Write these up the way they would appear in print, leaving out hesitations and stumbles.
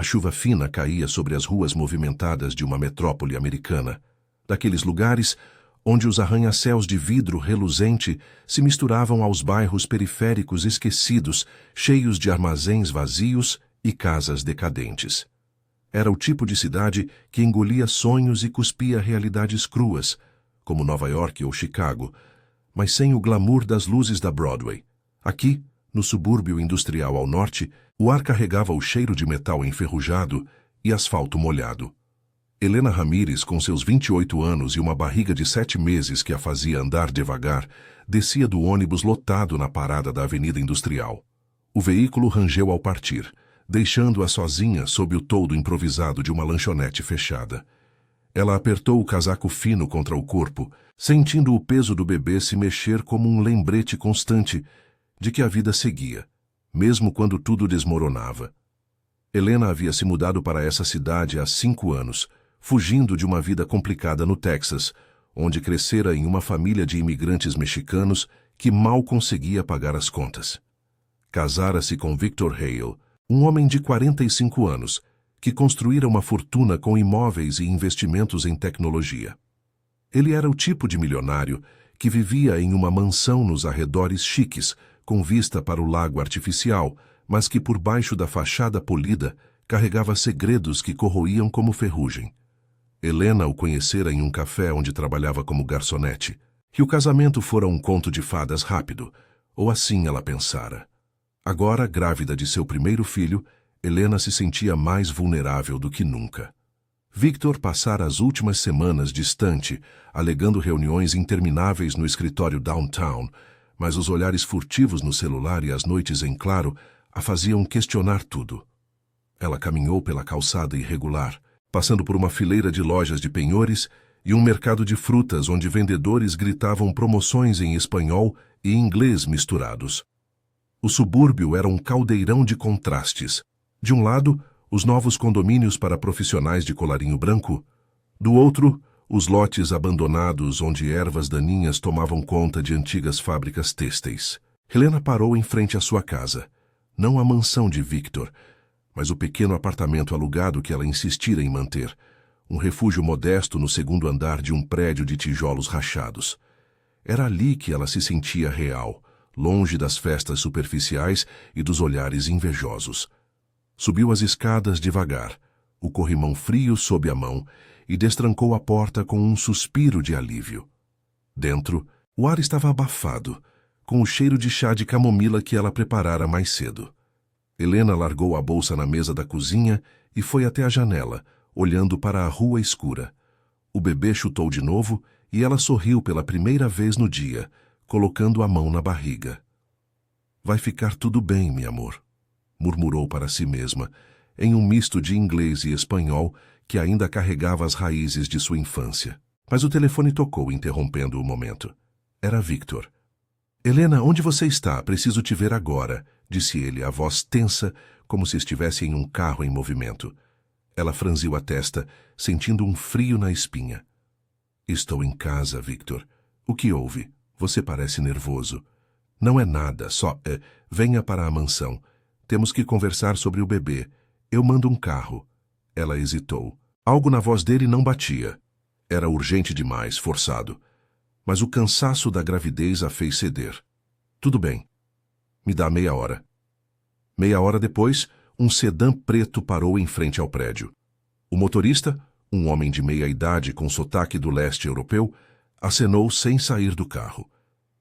A chuva fina caía sobre as ruas movimentadas de uma metrópole americana, daqueles lugares onde os arranha-céus de vidro reluzente se misturavam aos bairros periféricos esquecidos, cheios de armazéns vazios e casas decadentes. Era o tipo de cidade que engolia sonhos e cuspia realidades cruas, como Nova York ou Chicago, mas sem o glamour das luzes da Broadway. Aqui, no subúrbio industrial ao norte, o ar carregava o cheiro de metal enferrujado e asfalto molhado. Helena Ramírez, com seus 28 anos e uma barriga de 7 meses que a fazia andar devagar, descia do ônibus lotado na parada da Avenida Industrial. O veículo rangeu ao partir, deixando-a sozinha sob o toldo improvisado de uma lanchonete fechada. Ela apertou o casaco fino contra o corpo, sentindo o peso do bebê se mexer como um lembrete constante de que a vida seguia, mesmo quando tudo desmoronava. Helena havia se mudado para essa cidade há 5 anos, fugindo de uma vida complicada no Texas, onde crescera em uma família de imigrantes mexicanos que mal conseguia pagar as contas. Casara-se com Victor Hale, um homem de 45 anos, que construíra uma fortuna com imóveis e investimentos em tecnologia. Ele era o tipo de milionário que vivia em uma mansão nos arredores chiques, com vista para o lago artificial, mas que por baixo da fachada polida carregava segredos que corroíam como ferrugem. Helena o conhecera em um café onde trabalhava como garçonete, e o casamento fora um conto de fadas rápido, ou assim ela pensara. Agora, grávida de seu primeiro filho, Helena se sentia mais vulnerável do que nunca. Victor passara as últimas semanas distante, alegando reuniões intermináveis no escritório downtown, mas os olhares furtivos no celular e as noites em claro a faziam questionar tudo. Ela caminhou pela calçada irregular, passando por uma fileira de lojas de penhores e um mercado de frutas onde vendedores gritavam promoções em espanhol e inglês misturados. O subúrbio era um caldeirão de contrastes. De um lado, os novos condomínios para profissionais de colarinho branco. Do outro, os lotes abandonados onde ervas daninhas tomavam conta de antigas fábricas têxteis. Helena parou em frente à sua casa. Não a mansão de Victor, mas o pequeno apartamento alugado que ela insistira em manter. Um refúgio modesto no segundo andar de um prédio de tijolos rachados. Era ali que ela se sentia real, longe das festas superficiais e dos olhares invejosos. Subiu as escadas devagar, o corrimão frio sob a mão, e destrancou a porta com um suspiro de alívio. Dentro, o ar estava abafado, com o cheiro de chá de camomila que ela preparara mais cedo. Helena largou a bolsa na mesa da cozinha e foi até a janela, olhando para a rua escura. O bebê chutou de novo e ela sorriu pela primeira vez no dia, colocando a mão na barriga. "Vai ficar tudo bem, meu amor", murmurou para si mesma, em um misto de inglês e espanhol que ainda carregava as raízes de sua infância. Mas o telefone tocou, interrompendo o momento. Era Victor. "Helena, onde você está? Preciso te ver agora", disse ele, a voz tensa, como se estivesse em um carro em movimento. Ela franziu a testa, sentindo um frio na espinha. "Estou em casa, Victor. O que houve? Você parece nervoso." "Não é nada, só... venha para a mansão. Temos que conversar sobre o bebê. Eu mando um carro." Ela hesitou. Algo na voz dele não batia. Era urgente demais, forçado. Mas o cansaço da gravidez a fez ceder. "Tudo bem. Me dá meia hora." Meia hora depois, um sedã preto parou em frente ao prédio. O motorista, um homem de meia idade com sotaque do leste europeu, acenou sem sair do carro.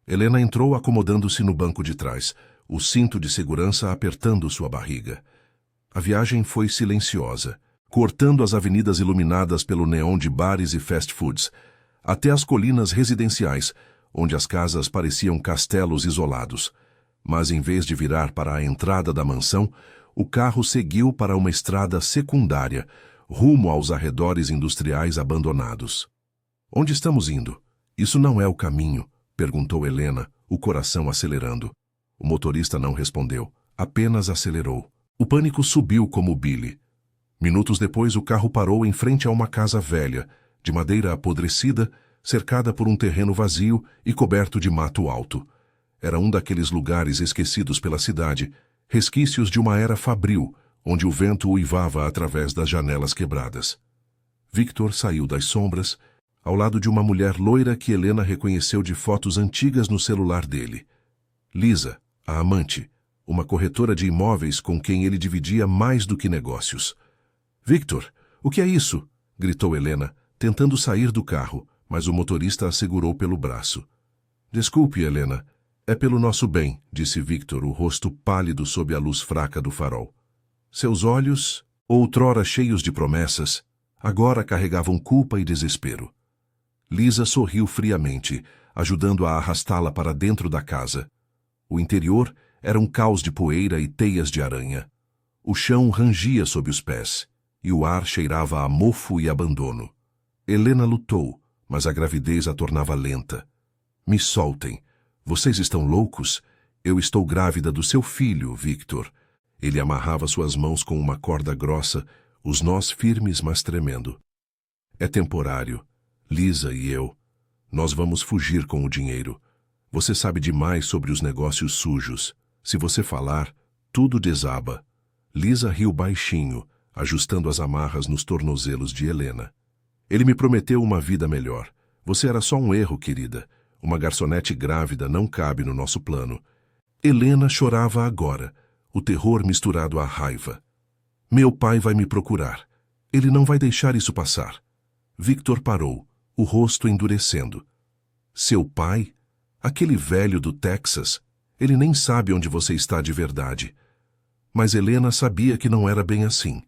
Helena entrou acomodando-se no banco de trás, o cinto de segurança apertando sua barriga. A viagem foi silenciosa, cortando as avenidas iluminadas pelo neon de bares e fast foods, até as colinas residenciais, onde as casas pareciam castelos isolados. Mas em vez de virar para a entrada da mansão, o carro seguiu para uma estrada secundária, rumo aos arredores industriais abandonados. "Onde estamos indo? Isso não é o caminho", perguntou Helena, o coração acelerando. O motorista não respondeu, apenas acelerou. O pânico subiu como Billy. Minutos depois, o carro parou em frente a uma casa velha, de madeira apodrecida, cercada por um terreno vazio e coberto de mato alto. Era um daqueles lugares esquecidos pela cidade, resquícios de uma era fabril, onde o vento uivava através das janelas quebradas. Victor saiu das sombras, ao lado de uma mulher loira que Helena reconheceu de fotos antigas no celular dele. Lisa, a amante, uma corretora de imóveis com quem ele dividia mais do que negócios. "Victor, o que é isso?" gritou Helena, tentando sair do carro, mas o motorista a segurou pelo braço. "Desculpe, Helena. É pelo nosso bem", disse Victor, o rosto pálido sob a luz fraca do farol. Seus olhos, outrora cheios de promessas, agora carregavam culpa e desespero. Lisa sorriu friamente, ajudando a arrastá-la para dentro da casa. O interior era um caos de poeira e teias de aranha. O chão rangia sob os pés, e o ar cheirava a mofo e abandono. Helena lutou, mas a gravidez a tornava lenta. "Me soltem. Vocês estão loucos? Eu estou grávida do seu filho, Victor." Ele amarrava suas mãos com uma corda grossa, os nós firmes, mas tremendo. "É temporário. Lisa e eu. Nós vamos fugir com o dinheiro. Você sabe demais sobre os negócios sujos. Se você falar, tudo desaba." Lisa riu baixinho, ajustando as amarras nos tornozelos de Helena. "Ele me prometeu uma vida melhor. Você era só um erro, querida. Uma garçonete grávida não cabe no nosso plano." Helena chorava agora, o terror misturado à raiva. "Meu pai vai me procurar. Ele não vai deixar isso passar." Victor parou, o rosto endurecendo. "Seu pai? Aquele velho do Texas? Ele nem sabe onde você está de verdade." Mas Helena sabia que não era bem assim.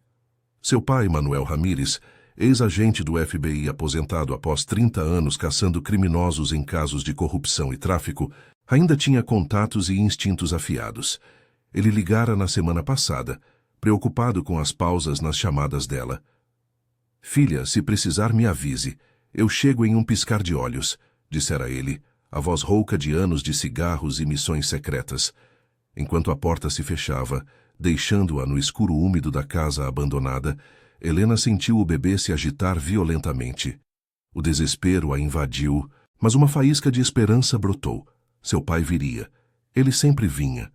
Seu pai, Manuel Ramírez, ex-agente do FBI aposentado após 30 anos caçando criminosos em casos de corrupção e tráfico, ainda tinha contatos e instintos afiados. Ele ligara na semana passada, preocupado com as pausas nas chamadas dela. "Filha, se precisar me avise. Eu chego em um piscar de olhos", dissera ele, a voz rouca de anos de cigarros e missões secretas. Enquanto a porta se fechava, deixando-a no escuro úmido da casa abandonada, Helena sentiu o bebê se agitar violentamente. O desespero a invadiu, mas uma faísca de esperança brotou. Seu pai viria. Ele sempre vinha.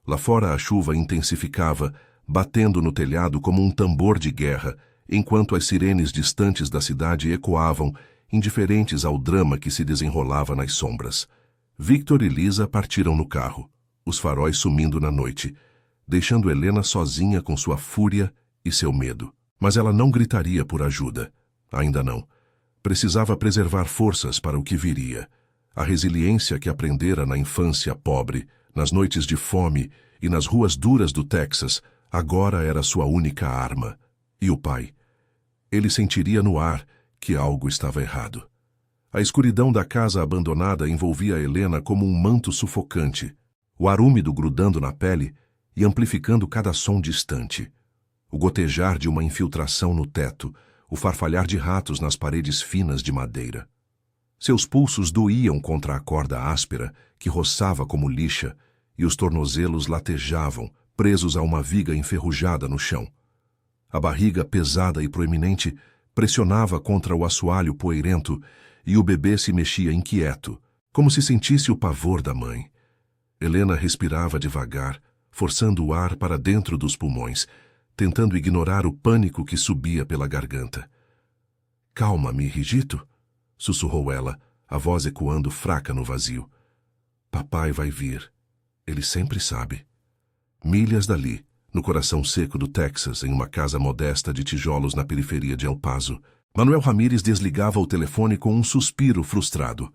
Lá fora a chuva intensificava, batendo no telhado como um tambor de guerra, enquanto as sirenes distantes da cidade ecoavam, indiferentes ao drama que se desenrolava nas sombras. Victor e Lisa partiram no carro, os faróis sumindo na noite, deixando Helena sozinha com sua fúria e seu medo. Mas ela não gritaria por ajuda. Ainda não. Precisava preservar forças para o que viria. A resiliência que aprendera na infância pobre, nas noites de fome e nas ruas duras do Texas, agora era sua única arma. E o pai? Ele sentiria no ar que algo estava errado. A escuridão da casa abandonada envolvia Helena como um manto sufocante, o ar úmido grudando na pele e amplificando cada som distante. O gotejar de uma infiltração no teto, o farfalhar de ratos nas paredes finas de madeira. Seus pulsos doíam contra a corda áspera, que roçava como lixa, e os tornozelos latejavam, presos a uma viga enferrujada no chão. A barriga pesada e proeminente pressionava contra o assoalho poeirento, e o bebê se mexia inquieto, como se sentisse o pavor da mãe. Helena respirava devagar, forçando o ar para dentro dos pulmões, tentando ignorar o pânico que subia pela garganta. "Calma-me, Rigito", sussurrou ela, a voz ecoando fraca no vazio. "Papai vai vir. Ele sempre sabe." Milhas dali, no coração seco do Texas, em uma casa modesta de tijolos na periferia de El Paso, Manuel Ramírez desligava o telefone com um suspiro frustrado.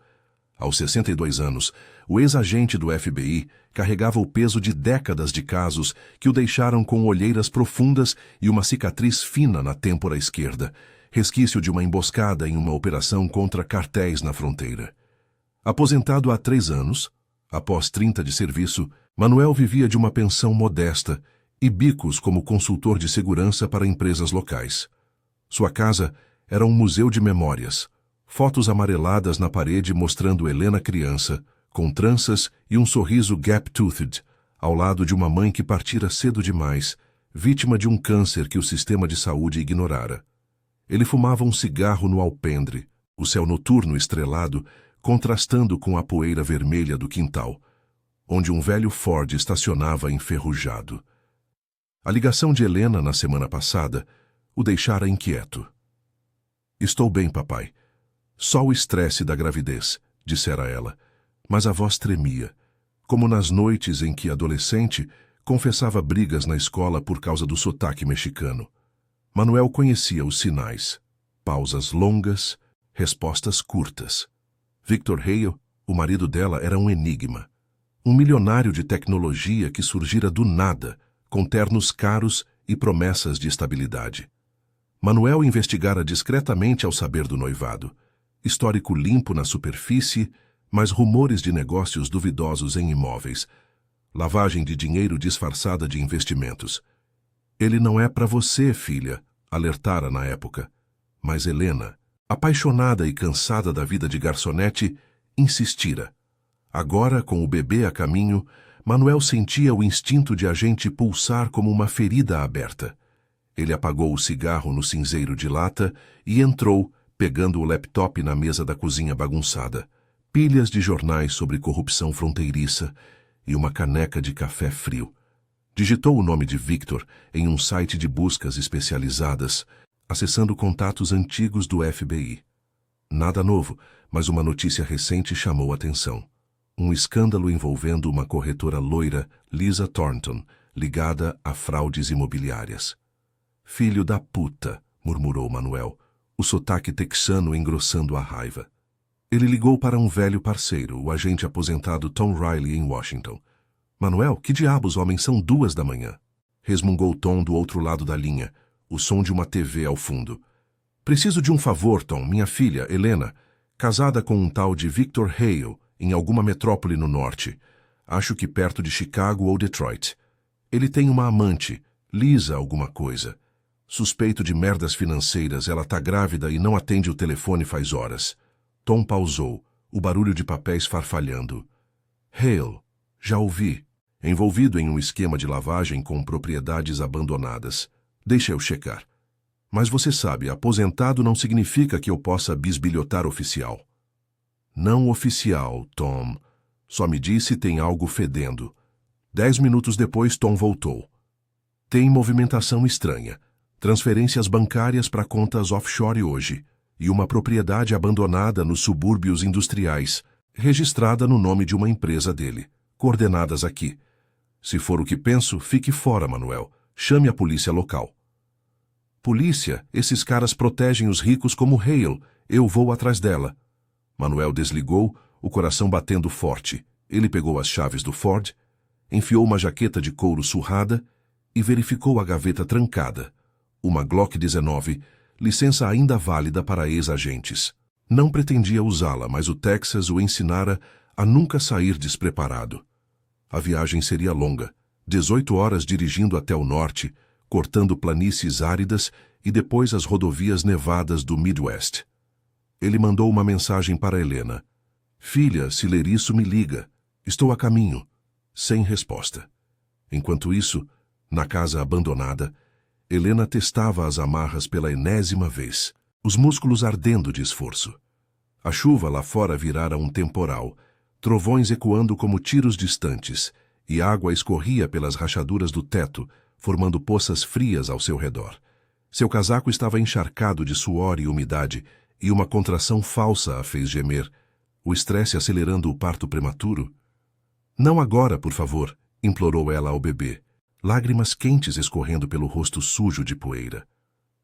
Aos 62 anos, o ex-agente do FBI carregava o peso de décadas de casos que o deixaram com olheiras profundas e uma cicatriz fina na têmpora esquerda, resquício de uma emboscada em uma operação contra cartéis na fronteira. Aposentado há 3 anos, após 30 de serviço, Manuel vivia de uma pensão modesta e bicos como consultor de segurança para empresas locais. Sua casa era um museu de memórias, fotos amareladas na parede mostrando Helena criança, com tranças e um sorriso gap-toothed, ao lado de uma mãe que partira cedo demais, vítima de um câncer que o sistema de saúde ignorara. Ele fumava um cigarro no alpendre, o céu noturno estrelado contrastando com a poeira vermelha do quintal, onde um velho Ford estacionava enferrujado. A ligação de Helena na semana passada o deixara inquieto. Estou bem, papai. Só o estresse da gravidez, dissera ela, mas a voz tremia, como nas noites em que, adolescente, confessava brigas na escola por causa do sotaque mexicano. Manuel conhecia os sinais. Pausas longas, respostas curtas. Victor Hale, o marido dela, era um enigma. Um milionário de tecnologia que surgira do nada, com ternos caros e promessas de estabilidade. Manuel investigara discretamente ao saber do noivado. Histórico limpo na superfície, mas rumores de negócios duvidosos em imóveis. Lavagem de dinheiro disfarçada de investimentos. Ele não é para você, filha, alertara na época. Mas Helena, apaixonada e cansada da vida de garçonete, insistira. Agora, com o bebê a caminho, Manuel sentia o instinto de agente pulsar como uma ferida aberta. Ele apagou o cigarro no cinzeiro de lata e entrou, pegando o laptop na mesa da cozinha bagunçada, pilhas de jornais sobre corrupção fronteiriça e uma caneca de café frio. Digitou o nome de Victor em um site de buscas especializadas, acessando contatos antigos do FBI. Nada novo, mas uma notícia recente chamou a atenção. Um escândalo envolvendo uma corretora loira, Lisa Thornton, ligada a fraudes imobiliárias. Filho da puta, murmurou Manuel, o sotaque texano engrossando a raiva. Ele ligou para um velho parceiro, o agente aposentado Tom Riley, em Washington. Manuel, que diabos, homem, são 2 da manhã? Resmungou Tom do outro lado da linha, o som de uma TV ao fundo. Preciso de um favor, Tom. Minha filha, Helena, casada com um tal de Victor Hale, em alguma metrópole no norte. Acho que perto de Chicago ou Detroit. Ele tem uma amante, Lisa alguma coisa. Suspeito de merdas financeiras, ela tá grávida e não atende o telefone faz horas. Tom pausou, o barulho de papéis farfalhando. Hale, já ouvi. Envolvido em um esquema de lavagem com propriedades abandonadas. Deixa eu checar. Mas você sabe, aposentado não significa que eu possa bisbilhotar oficial. Não oficial, Tom. Só me disse tem algo fedendo. 10 minutos depois, Tom voltou. Tem movimentação estranha. Transferências bancárias para contas offshore hoje. E uma propriedade abandonada nos subúrbios industriais, registrada no nome de uma empresa dele. Coordenadas aqui. Se for o que penso, fique fora, Manuel. Chame a polícia local. Polícia? Esses caras protegem os ricos como Hale. Eu vou atrás dela. Manuel desligou, o coração batendo forte. Ele pegou as chaves do Ford, enfiou uma jaqueta de couro surrada e verificou a gaveta trancada. Uma Glock 19, licença ainda válida para ex-agentes. Não pretendia usá-la, mas o Texas o ensinara a nunca sair despreparado. A viagem seria longa, 18 horas dirigindo até o norte, cortando planícies áridas e depois as rodovias nevadas do Midwest. Ele mandou uma mensagem para Helena. Filha, se ler isso, me liga. Estou a caminho. Sem resposta. Enquanto isso, na casa abandonada, Helena testava as amarras pela enésima vez, os músculos ardendo de esforço. A chuva lá fora virara um temporal, trovões ecoando como tiros distantes, e água escorria pelas rachaduras do teto, formando poças frias ao seu redor. Seu casaco estava encharcado de suor e umidade, e uma contração falsa a fez gemer, o estresse acelerando o parto prematuro. Não agora, por favor, implorou ela ao bebê, lágrimas quentes escorrendo pelo rosto sujo de poeira.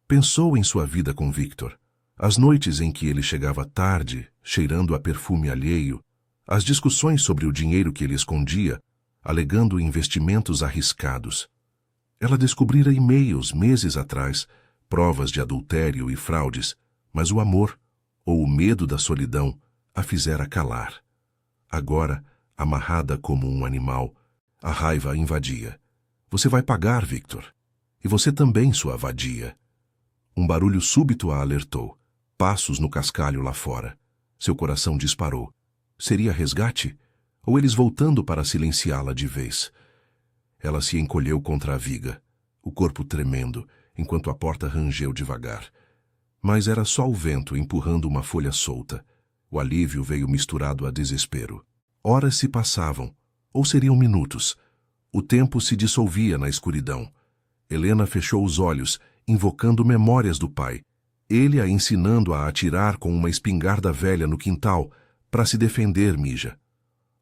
Pensou em sua vida com Victor, as noites em que ele chegava tarde, cheirando a perfume alheio, as discussões sobre o dinheiro que ele escondia, alegando investimentos arriscados. Ela descobrira e-mails meses atrás, provas de adultério e fraudes, mas o amor, ou o medo da solidão, a fizera calar. Agora, amarrada como um animal, a raiva a invadia. Você vai pagar, Victor. E você também, sua vadia. Um barulho súbito a alertou. Passos no cascalho lá fora. Seu coração disparou. Seria resgate? Ou eles voltando para silenciá-la de vez? Ela se encolheu contra a viga, o corpo tremendo, enquanto a porta rangeu devagar. Mas era só o vento empurrando uma folha solta. O alívio veio misturado a desespero. Horas se passavam, ou seriam minutos. O tempo se dissolvia na escuridão. Helena fechou os olhos, invocando memórias do pai. Ele a ensinando a atirar com uma espingarda velha no quintal, para se defender, Mija.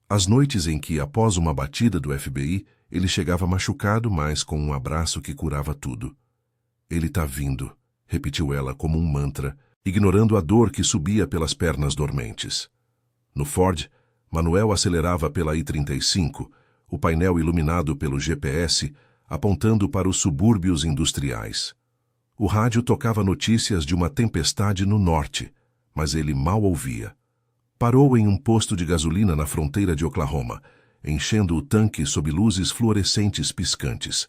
As noites em que, após uma batida do FBI, ele chegava machucado, mas com um abraço que curava tudo. Ele tá vindo, repetiu ela como um mantra, ignorando a dor que subia pelas pernas dormentes. No Ford, Manuel acelerava pela I-35, o painel iluminado pelo GPS, apontando para os subúrbios industriais. O rádio tocava notícias de uma tempestade no norte, mas ele mal ouvia. Parou em um posto de gasolina na fronteira de Oklahoma, enchendo o tanque sob luzes fluorescentes piscantes.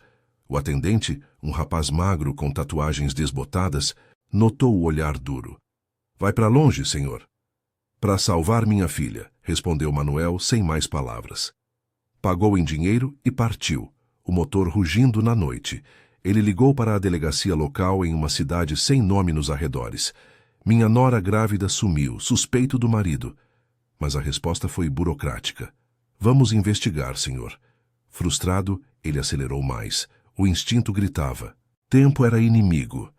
O atendente, um rapaz magro com tatuagens desbotadas, notou o olhar duro. Vai para longe, senhor. Para salvar minha filha, respondeu Manuel sem mais palavras. Pagou em dinheiro e partiu, o motor rugindo na noite. Ele ligou para a delegacia local em uma cidade sem nome nos arredores. Minha nora grávida sumiu, suspeito do marido. Mas a resposta foi burocrática. Vamos investigar, senhor. Frustrado, ele acelerou mais. O instinto gritava. Tempo era inimigo.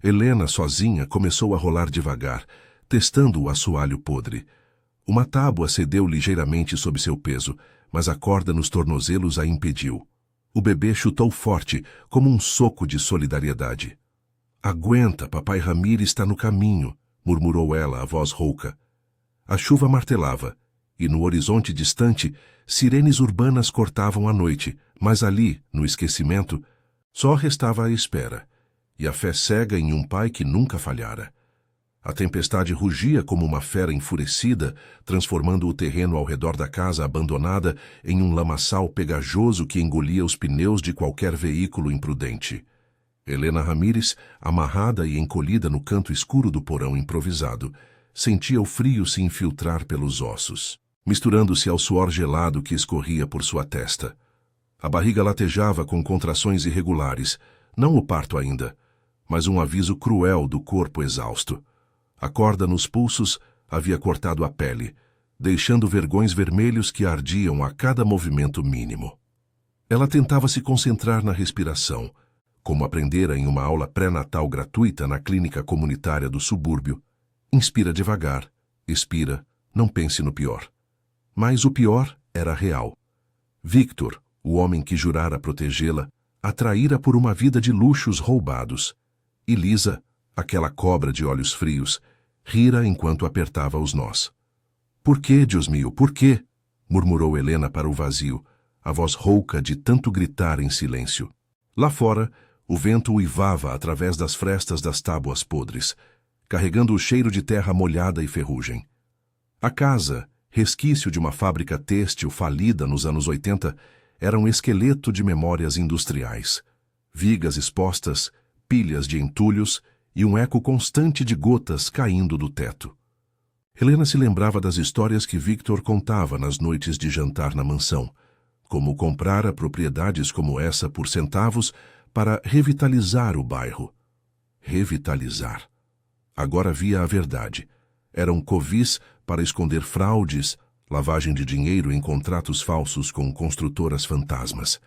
Helena, sozinha, começou a rolar devagar, testando o assoalho podre. Uma tábua cedeu ligeiramente sob seu peso, mas a corda nos tornozelos a impediu. O bebê chutou forte, como um soco de solidariedade. Aguenta, papai Ramírez está no caminho, murmurou ela, a voz rouca. A chuva martelava, e no horizonte distante, sirenes urbanas cortavam a noite, mas ali, no esquecimento, só restava a espera, e a fé cega em um pai que nunca falhara. A tempestade rugia como uma fera enfurecida, transformando o terreno ao redor da casa abandonada em um lamaçal pegajoso que engolia os pneus de qualquer veículo imprudente. Helena Ramírez, amarrada e encolhida no canto escuro do porão improvisado, sentia o frio se infiltrar pelos ossos, misturando-se ao suor gelado que escorria por sua testa. A barriga latejava com contrações irregulares, não o parto ainda, mas um aviso cruel do corpo exausto. A corda nos pulsos havia cortado a pele, deixando vergões vermelhos que ardiam a cada movimento mínimo. Ela tentava se concentrar na respiração, como aprendera em uma aula pré-natal gratuita na clínica comunitária do subúrbio. Inspira devagar, expira, não pense no pior. Mas o pior era real. Victor, o homem que jurara protegê-la, a traíra por uma vida de luxos roubados. E Lisa, aquela cobra de olhos frios, rira enquanto apertava os nós. Por quê, Deus meu, por quê? Murmurou Helena para o vazio, a voz rouca de tanto gritar em silêncio. Lá fora, o vento uivava através das frestas das tábuas podres, carregando o cheiro de terra molhada e ferrugem. A casa, resquício de uma fábrica têxtil falida nos anos 80, era um esqueleto de memórias industriais. Vigas expostas, pilhas de entulhos e um eco constante de gotas caindo do teto. Helena se lembrava das histórias que Victor contava nas noites de jantar na mansão, como comprara propriedades como essa por centavos para revitalizar o bairro. Revitalizar. Agora via a verdade. Eram covis para esconder fraudes, lavagem de dinheiro em contratos falsos com construtoras fantasmas.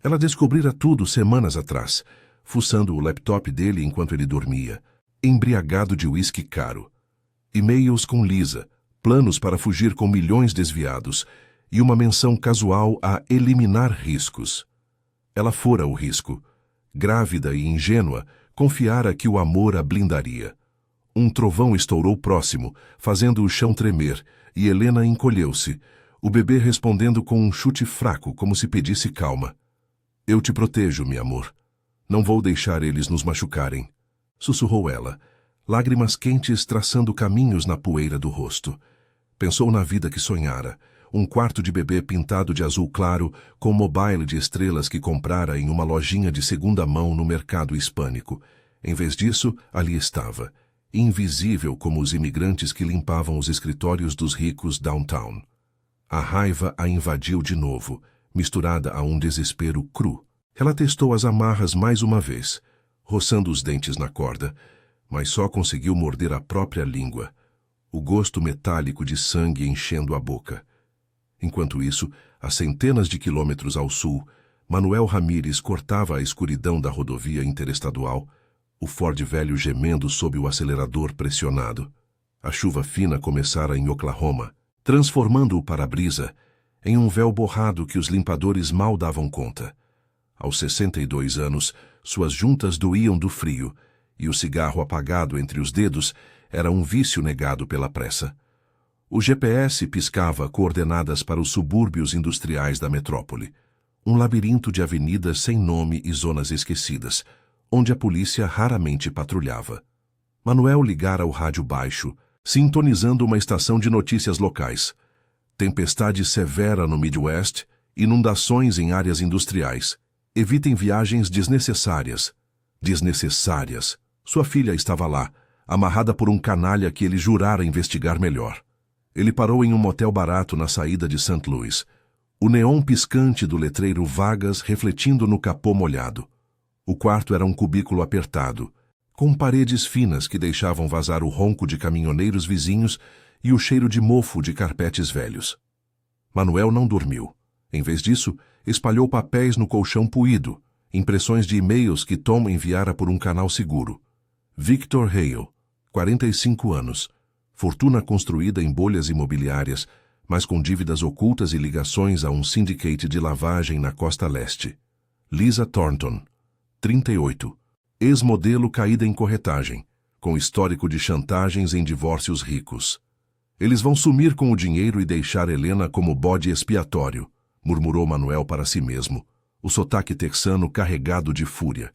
Ela descobrira tudo semanas atrás, fuçando o laptop dele enquanto ele dormia, embriagado de uísque caro. E-mails com Lisa, planos para fugir com milhões desviados e uma menção casual a eliminar riscos. Ela fora o risco. Grávida e ingênua, confiara que o amor a blindaria. Um trovão estourou próximo, fazendo o chão tremer, e Helena encolheu-se, o bebê respondendo com um chute fraco, como se pedisse calma. Eu te protejo, meu amor. Não vou deixar eles nos machucarem, sussurrou ela, lágrimas quentes traçando caminhos na poeira do rosto. Pensou na vida que sonhara, um quarto de bebê pintado de azul claro, com mobile de estrelas que comprara em uma lojinha de segunda mão no mercado hispânico. Em vez disso, ali estava, invisível como os imigrantes que limpavam os escritórios dos ricos downtown. A raiva a invadiu de novo, misturada a um desespero cru. Ela testou as amarras mais uma vez, roçando os dentes na corda, mas só conseguiu morder a própria língua, o gosto metálico de sangue enchendo a boca. Enquanto isso, a centenas de quilômetros ao sul, Manuel Ramírez cortava a escuridão da rodovia interestadual, o Ford velho gemendo sob o acelerador pressionado. A chuva fina começara em Oklahoma, transformando o para-brisa em um véu borrado que os limpadores mal davam conta. Aos 62 anos, suas juntas doíam do frio, e o cigarro apagado entre os dedos era um vício negado pela pressa. O GPS piscava coordenadas para os subúrbios industriais da metrópole, um labirinto de avenidas sem nome e zonas esquecidas, onde a polícia raramente patrulhava. Manuel ligara o rádio baixo, sintonizando uma estação de notícias locais. Tempestade severa no Midwest, inundações em áreas industriais. Evitem viagens desnecessárias. Desnecessárias. Sua filha estava lá, amarrada por um canalha que ele jurara investigar melhor. Ele parou em um motel barato na saída de St. Louis. O neon piscante do letreiro Vagas refletindo no capô molhado. O quarto era um cubículo apertado, com paredes finas que deixavam vazar o ronco de caminhoneiros vizinhos e o cheiro de mofo de carpetes velhos. Manuel não dormiu. Em vez disso, espalhou papéis no colchão puído, impressões de e-mails que Tom enviara por um canal seguro. Victor Hale, 45 anos, fortuna construída em bolhas imobiliárias, mas com dívidas ocultas e ligações a um syndicate de lavagem na costa leste. Lisa Thornton, 38, ex-modelo caída em corretagem, com histórico de chantagens em divórcios ricos. Eles vão sumir com o dinheiro e deixar Helena como bode expiatório, murmurou Manuel para si mesmo, o sotaque texano carregado de fúria.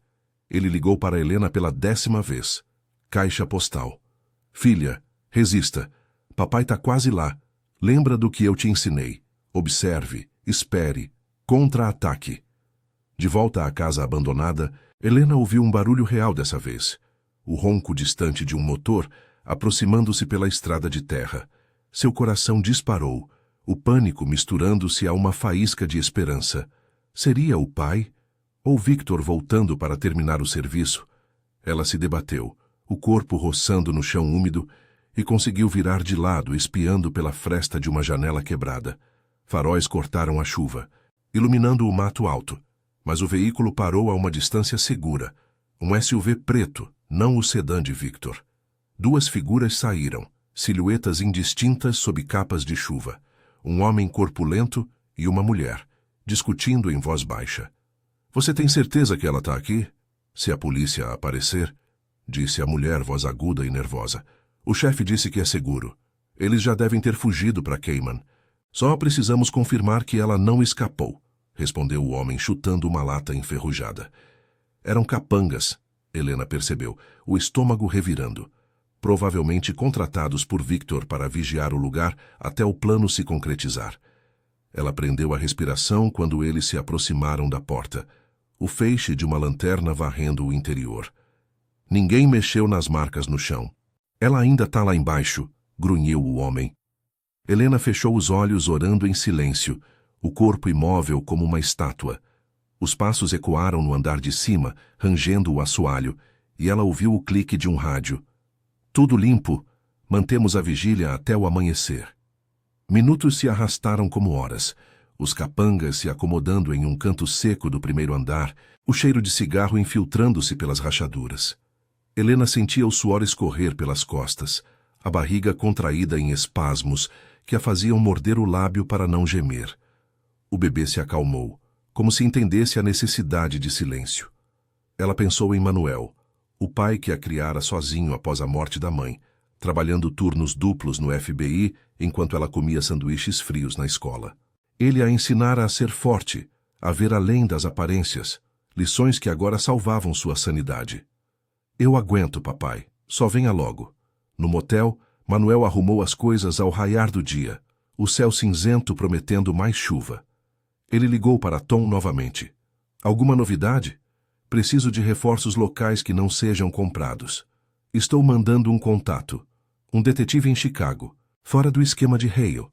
Ele ligou para Helena pela 10ª vez. Caixa postal. Filha, resista. Papai tá quase lá. Lembra do que eu te ensinei. Observe, espere, contra-ataque. De volta à casa abandonada, Helena ouviu um barulho real dessa vez. O ronco distante de um motor, aproximando-se pela estrada de terra. Seu coração disparou, o pânico misturando-se a uma faísca de esperança. Seria o pai? Ou Victor voltando para terminar o serviço? Ela se debateu, o corpo roçando no chão úmido, e conseguiu virar de lado, espiando pela fresta de uma janela quebrada. Faróis cortaram a chuva, iluminando o mato alto, mas o veículo parou a uma distância segura. Um SUV preto, não o sedã de Victor. Duas figuras saíram, silhuetas indistintas sob capas de chuva. Um homem corpulento e uma mulher, discutindo em voz baixa. Você tem certeza que ela está aqui? Se a polícia aparecer, disse a mulher, voz aguda e nervosa. O chefe disse que é seguro. Eles já devem ter fugido para Cayman. Só precisamos confirmar que ela não escapou, respondeu o homem, chutando uma lata enferrujada. Eram capangas, Helena percebeu, o estômago revirando. Provavelmente contratados por Victor para vigiar o lugar até o plano se concretizar. Ela prendeu a respiração quando eles se aproximaram da porta, o feixe de uma lanterna varrendo o interior. Ninguém mexeu nas marcas no chão. Ela ainda está lá embaixo, grunhiu o homem. Helena fechou os olhos orando em silêncio, o corpo imóvel como uma estátua. Os passos ecoaram no andar de cima, rangendo o assoalho, e ela ouviu o clique de um rádio. Tudo limpo. Mantemos a vigília até o amanhecer. Minutos se arrastaram como horas, os capangas se acomodando em um canto seco do primeiro andar, o cheiro de cigarro infiltrando-se pelas rachaduras. Helena sentia o suor escorrer pelas costas, a barriga contraída em espasmos que a faziam morder o lábio para não gemer. O bebê se acalmou, como se entendesse a necessidade de silêncio. Ela pensou em Manuel, o pai que a criara sozinho após a morte da mãe, trabalhando turnos duplos no FBI enquanto ela comia sanduíches frios na escola. Ele a ensinara a ser forte, a ver além das aparências, lições que agora salvavam sua sanidade. Eu aguento, papai. Só venha logo. No motel, Manuel arrumou as coisas ao raiar do dia, o céu cinzento prometendo mais chuva. Ele ligou para Tom novamente. Alguma novidade? Preciso de reforços locais que não sejam comprados. Estou mandando um contato. Um detetive em Chicago, fora do esquema de Hale.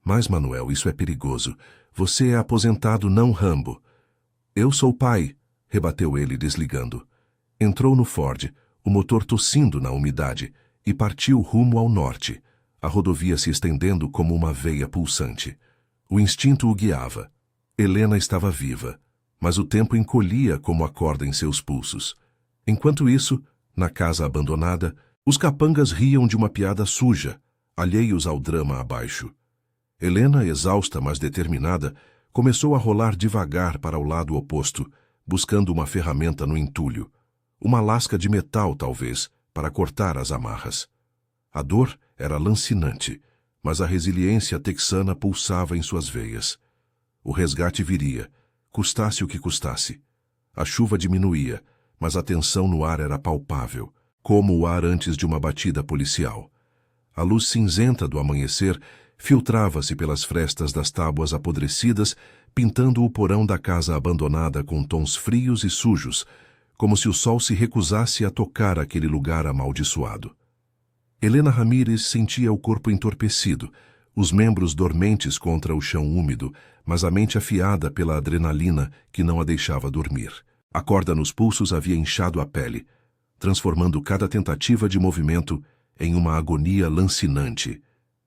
Mas, Manuel, isso é perigoso. Você é aposentado, não Rambo. Eu sou pai, rebateu ele, desligando. Entrou no Ford, o motor tossindo na umidade, e partiu rumo ao norte, a rodovia se estendendo como uma veia pulsante. O instinto o guiava. Helena estava viva, mas o tempo encolhia como a corda em seus pulsos. Enquanto isso, na casa abandonada, os capangas riam de uma piada suja, alheios ao drama abaixo. Helena, exausta mas determinada, começou a rolar devagar para o lado oposto, buscando uma ferramenta no entulho. Uma lasca de metal, talvez, para cortar as amarras. A dor era lancinante, mas a resiliência texana pulsava em suas veias. O resgate viria, custasse o que custasse. A chuva diminuía, mas a tensão no ar era palpável, como o ar antes de uma batida policial. A luz cinzenta do amanhecer filtrava-se pelas frestas das tábuas apodrecidas, pintando o porão da casa abandonada com tons frios e sujos, como se o sol se recusasse a tocar aquele lugar amaldiçoado. Helena Ramírez sentia o corpo entorpecido, os membros dormentes contra o chão úmido, mas a mente afiada pela adrenalina que não a deixava dormir. A corda nos pulsos havia inchado a pele, transformando cada tentativa de movimento em uma agonia lancinante,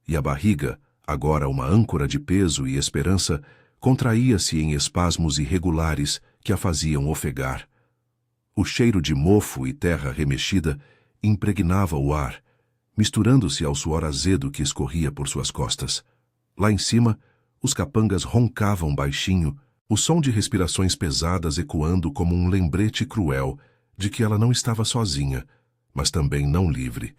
e a barriga, agora uma âncora de peso e esperança, contraía-se em espasmos irregulares que a faziam ofegar. O cheiro de mofo e terra remexida impregnava o ar, misturando-se ao suor azedo que escorria por suas costas. Lá em cima, os capangas roncavam baixinho, o som de respirações pesadas ecoando como um lembrete cruel de que ela não estava sozinha, mas também não livre.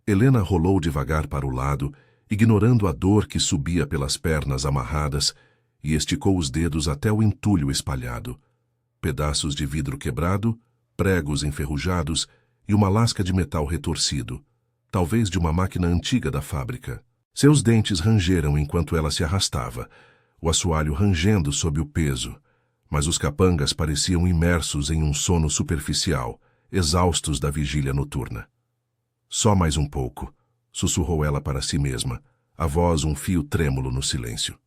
Helena rolou devagar para o lado, ignorando a dor que subia pelas pernas amarradas, e esticou os dedos até o entulho espalhado. Pedaços de vidro quebrado, pregos enferrujados e uma lasca de metal retorcido, talvez de uma máquina antiga da fábrica. Seus dentes rangeram enquanto ela se arrastava, o assoalho rangendo sob o peso, mas os capangas pareciam imersos em um sono superficial, exaustos da vigília noturna. Só mais um pouco, sussurrou ela para si mesma, a voz um fio trêmulo no silêncio.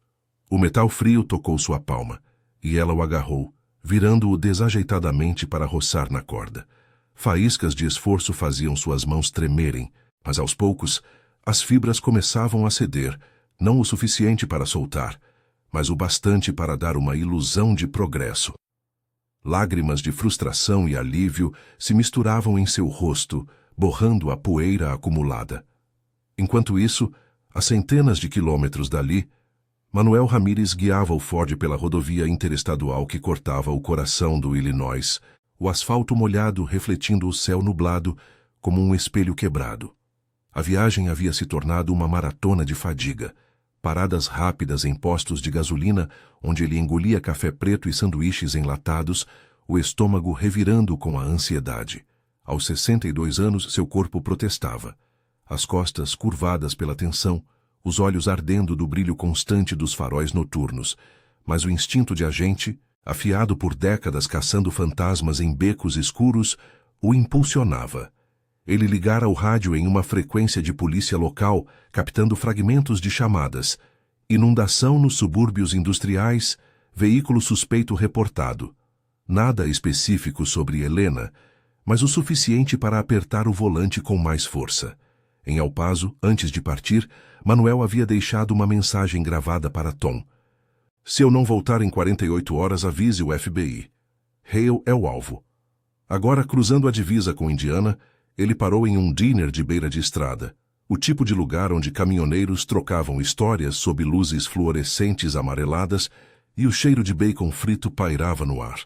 O metal frio tocou sua palma, e ela o agarrou, virando-o desajeitadamente para roçar na corda. Faíscas de esforço faziam suas mãos tremerem, mas aos poucos, as fibras começavam a ceder, não o suficiente para soltar, mas o bastante para dar uma ilusão de progresso. Lágrimas de frustração e alívio se misturavam em seu rosto, borrando a poeira acumulada. Enquanto isso, a centenas de quilômetros dali, Manuel Ramírez guiava o Ford pela rodovia interestadual que cortava o coração do Illinois, o asfalto molhado refletindo o céu nublado como um espelho quebrado. A viagem havia se tornado uma maratona de fadiga, paradas rápidas em postos de gasolina onde ele engolia café preto e sanduíches enlatados, o estômago revirando com a ansiedade. Aos 62 anos, seu corpo protestava. As costas curvadas pela tensão, os olhos ardendo do brilho constante dos faróis noturnos, mas o instinto de agente, afiado por décadas caçando fantasmas em becos escuros, o impulsionava. Ele ligara o rádio em uma frequência de polícia local, captando fragmentos de chamadas. Inundação nos subúrbios industriais, veículo suspeito reportado. Nada específico sobre Helena, mas o suficiente para apertar o volante com mais força. Em El Paso, antes de partir, Manuel havia deixado uma mensagem gravada para Tom. Se eu não voltar em 48 horas, avise o FBI. Hale é o alvo. Agora, cruzando a divisa com Indiana, ele parou em um diner de beira de estrada, o tipo de lugar onde caminhoneiros trocavam histórias sob luzes fluorescentes amareladas e o cheiro de bacon frito pairava no ar.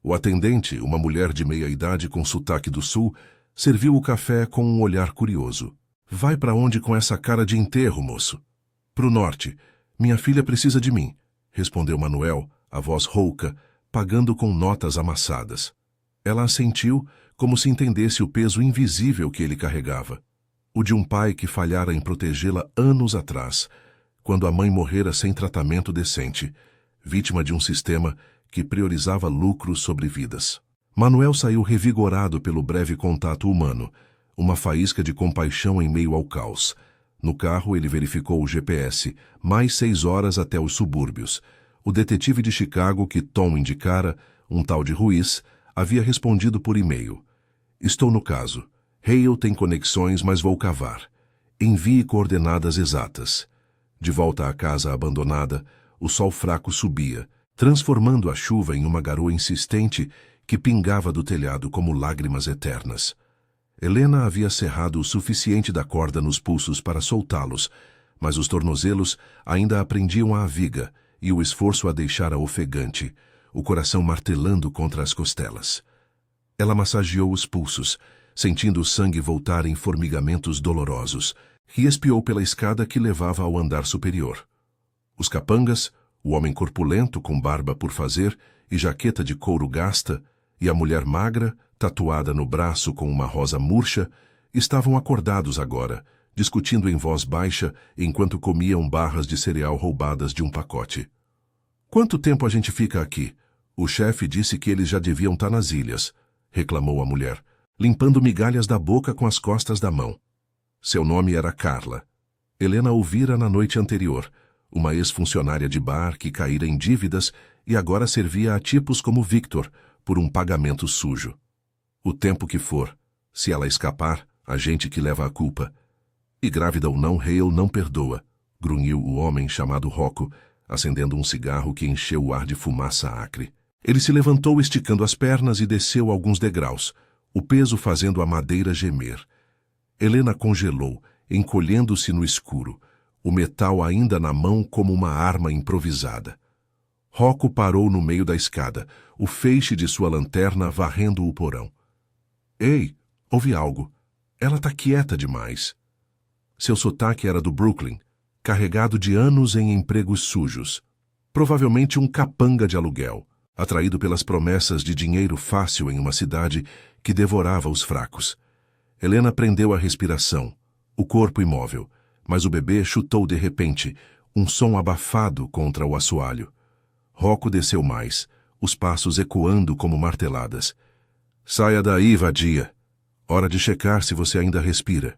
O atendente, uma mulher de meia-idade com sotaque do sul, serviu o café com um olhar curioso. Vai para onde com essa cara de enterro, moço? Pro norte. Minha filha precisa de mim, respondeu Manuel, a voz rouca, pagando com notas amassadas. Ela assentiu, como se entendesse o peso invisível que ele carregava. O de um pai que falhara em protegê-la anos atrás, quando a mãe morrera sem tratamento decente, vítima de um sistema que priorizava lucros sobre vidas. Manuel saiu revigorado pelo breve contato humano, uma faísca de compaixão em meio ao caos. No carro, ele verificou o GPS, mais 6 horas até os subúrbios. O detetive de Chicago que Tom indicara, um tal de Ruiz, havia respondido por e-mail. Estou no caso. Hale tem conexões, mas vou cavar. Envie coordenadas exatas. De volta à casa abandonada, o sol fraco subia, transformando a chuva em uma garoa insistente que pingava do telhado como lágrimas eternas. Helena havia cerrado o suficiente da corda nos pulsos para soltá-los, mas os tornozelos ainda aprendiam à viga e o esforço a deixara ofegante, o coração martelando contra as costelas. Ela massageou os pulsos, sentindo o sangue voltar em formigamentos dolorosos, e espiou pela escada que levava ao andar superior. Os capangas, o homem corpulento com barba por fazer e jaqueta de couro gasta, e a mulher magra, tatuada no braço com uma rosa murcha, estavam acordados agora, discutindo em voz baixa enquanto comiam barras de cereal roubadas de um pacote. "Quanto tempo a gente fica aqui? O chefe disse que eles já deviam estar nas ilhas", reclamou a mulher, limpando migalhas da boca com as costas da mão. Seu nome era Carla. Helena ouvira na noite anterior, uma ex-funcionária de bar que caíra em dívidas e agora servia a tipos como Victor por um pagamento sujo. O tempo que for, se ela escapar, a gente que leva a culpa. E grávida ou não, Hale não perdoa, grunhiu o homem chamado Rocco, acendendo um cigarro que encheu o ar de fumaça acre. Ele se levantou esticando as pernas e desceu alguns degraus, o peso fazendo a madeira gemer. Helena congelou, encolhendo-se no escuro, o metal ainda na mão como uma arma improvisada. Rocco parou no meio da escada, o feixe de sua lanterna varrendo o porão. "Ei, ouvi algo. Ela tá quieta demais." Seu sotaque era do Brooklyn, carregado de anos em empregos sujos. Provavelmente um capanga de aluguel, atraído pelas promessas de dinheiro fácil em uma cidade que devorava os fracos. Helena prendeu a respiração, o corpo imóvel, mas o bebê chutou de repente, um som abafado contra o assoalho. Rocco desceu mais, os passos ecoando como marteladas. "Saia daí, vadia. Hora de checar se você ainda respira."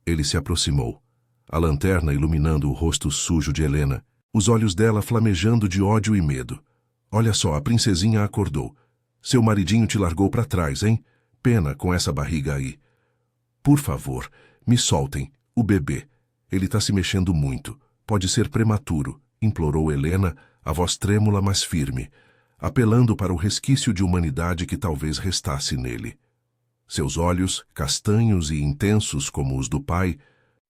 Ele se aproximou, a lanterna iluminando o rosto sujo de Helena, os olhos dela flamejando de ódio e medo. "Olha só, a princesinha acordou. Seu maridinho te largou para trás, hein? Pena com essa barriga aí. Por favor, me soltem, o bebê. Ele tá se mexendo muito. Pode ser prematuro", implorou Helena, a voz trêmula mas firme, apelando para o resquício de humanidade que talvez restasse nele. Seus olhos, castanhos e intensos como os do pai,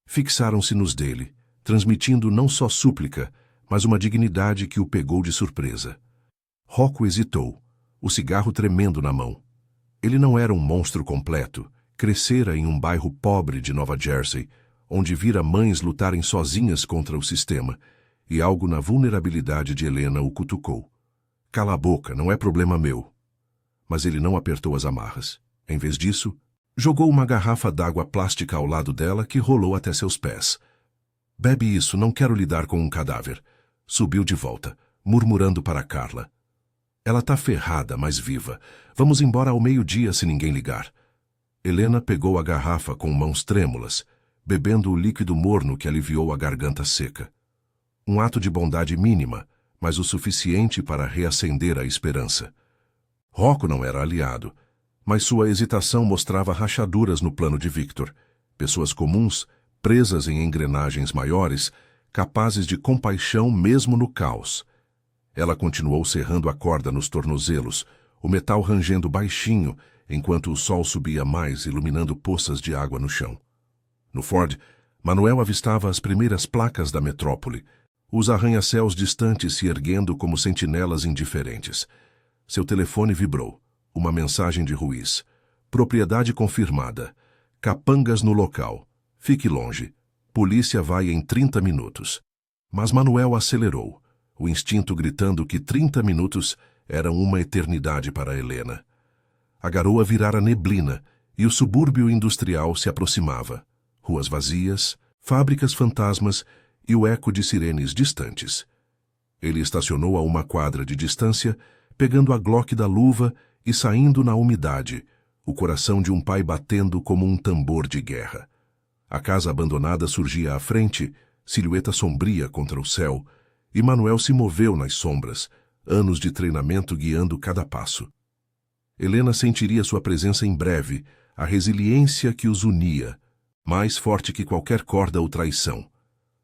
fixaram-se nos dele, transmitindo não só súplica, mas uma dignidade que o pegou de surpresa. Rocco hesitou, o cigarro tremendo na mão. Ele não era um monstro completo, crescera em um bairro pobre de Nova Jersey, onde vira mães lutarem sozinhas contra o sistema, e algo na vulnerabilidade de Helena o cutucou. "Cala a boca, não é problema meu." Mas ele não apertou as amarras. Em vez disso, jogou uma garrafa d'água plástica ao lado dela que rolou até seus pés. "Bebe isso, não quero lidar com um cadáver." Subiu de volta, murmurando para Carla. "Ela tá ferrada, mas viva. Vamos embora ao meio-dia se ninguém ligar." Helena pegou a garrafa com mãos trêmulas, bebendo o líquido morno que aliviou a garganta seca. Um ato de bondade mínima, mas o suficiente para reacender a esperança. Rocco não era aliado, mas sua hesitação mostrava rachaduras no plano de Victor, pessoas comuns, presas em engrenagens maiores, capazes de compaixão mesmo no caos. Ela continuou serrando a corda nos tornozelos, o metal rangendo baixinho, enquanto o sol subia mais, iluminando poças de água no chão. No Ford, Manuel avistava as primeiras placas da metrópole, os arranha-céus distantes se erguendo como sentinelas indiferentes. Seu telefone vibrou. Uma mensagem de Ruiz. "Propriedade confirmada. Capangas no local. Fique longe. Polícia vai em 30 minutos." Mas Manuel acelerou, o instinto gritando que 30 minutos eram uma eternidade para Helena. A garoa virara neblina e o subúrbio industrial se aproximava. Ruas vazias, fábricas fantasmas e o eco de sirenes distantes. Ele estacionou a uma quadra de distância, pegando a Glock da luva e saindo na umidade, o coração de um pai batendo como um tambor de guerra. A casa abandonada surgia à frente, silhueta sombria contra o céu, e Manuel se moveu nas sombras, anos de treinamento guiando cada passo. Helena sentiria sua presença em breve, a resiliência que os unia, mais forte que qualquer corda ou traição.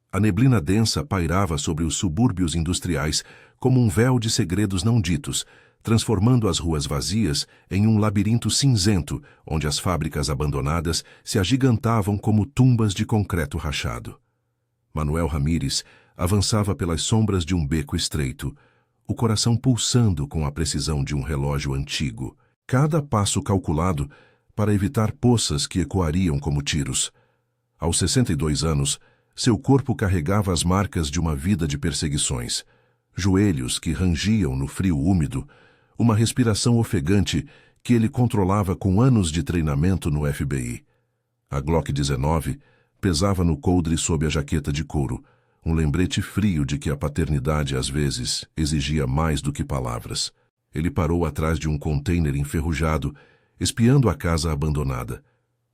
A neblina densa pairava sobre os subúrbios industriais, como um véu de segredos não ditos, transformando as ruas vazias em um labirinto cinzento, onde as fábricas abandonadas se agigantavam como tumbas de concreto rachado. Manuel Ramírez avançava pelas sombras de um beco estreito, o coração pulsando com a precisão de um relógio antigo. Cada passo calculado para evitar poças que ecoariam como tiros. Aos 62 anos, seu corpo carregava as marcas de uma vida de perseguições. Joelhos que rangiam no frio úmido, uma respiração ofegante que ele controlava com anos de treinamento no FBI. A Glock 19 pesava no coldre sob a jaqueta de couro, um lembrete frio de que a paternidade às vezes exigia mais do que palavras. Ele parou atrás de um container enferrujado, espiando a casa abandonada.